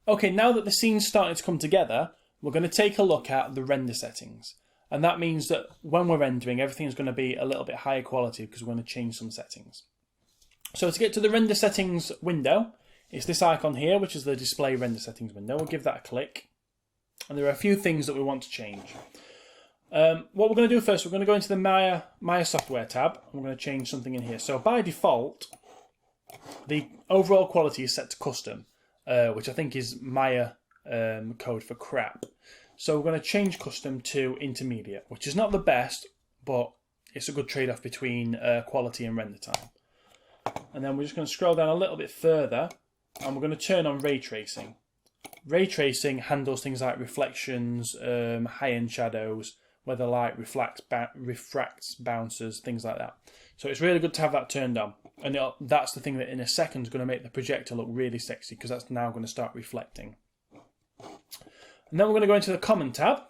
Okay, now that the scene's starting to come together, we're going to take a look at the render settings. And that means that when we're rendering, everything's going to be a little bit higher quality because we're going to change some settings. So to get to the render settings window, it's this icon here, which is the display render settings window. We'll give that a click. And there are a few things that we want to change. What we're going to do first, we're going to go into the Maya software tab. And we're going to change something in here. So by default, the overall quality is set to custom, which I think is Maya code for crap. So we're going to change custom to intermediate, which is not the best, but it's a good trade-off between quality and render time. And then we're just going to scroll down a little bit further, and we're going to turn on ray tracing. Ray tracing handles things like reflections, high-end shadows, where the light refracts, bounces, things like that. So it's really good to have that turned on. And that's the thing that in a second is going to make the projector look really sexy, because that's now going to start reflecting. And then we're going to go into the Common tab,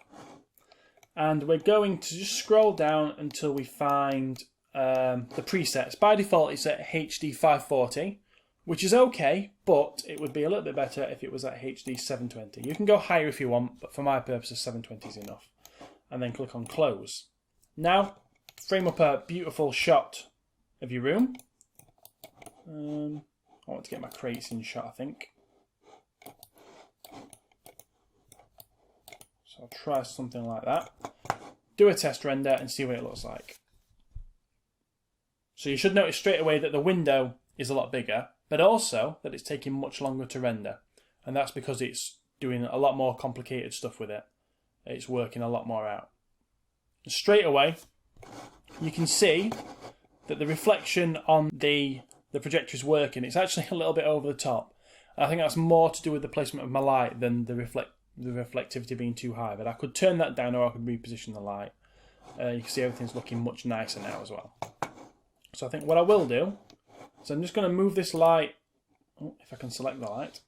and we're going to just scroll down until we find the presets. By default, it's at HD 540, which is okay, but it would be a little bit better if it was at HD 720. You can go higher if you want, but for my purposes, 720 is enough. And then click on Close. Now, frame up a beautiful shot of your room. I want to get my crates in shot, I think. So I'll try something like that. Do a test render and see what it looks like. So you should notice straight away that the window is a lot bigger, but also that it's taking much longer to render. And that's because it's doing a lot more complicated stuff with it. It's working a lot more out. And straight away, you can see that the reflection on the projector is working. It's actually a little bit over the top. And I think that's more to do with the placement of my light than the reflectivity being too high. But I could turn that down, or I could reposition the light. You can see everything's looking much nicer now as well. So I think what I will do is I'm just going to move this light. Oh, if I can select the light.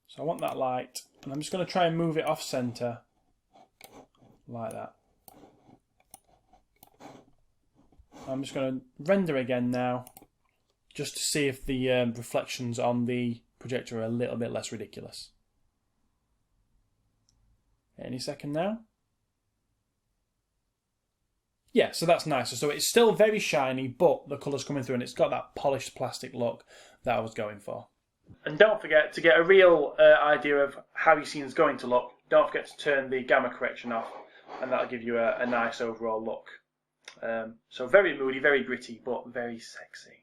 So I want that light, and I'm just going to try and move it off center like that. I'm just going to render again now, just to see if the reflections on the projector are a little bit less ridiculous. Any second now. Yeah, so that's nicer. So it's still very shiny, but the colour's coming through and it's got that polished plastic look that I was going for. And don't forget, to get a real idea of how your scene is going to look, don't forget to turn the gamma correction off, and that'll give you a nice overall look. So very moody, very gritty, but very sexy.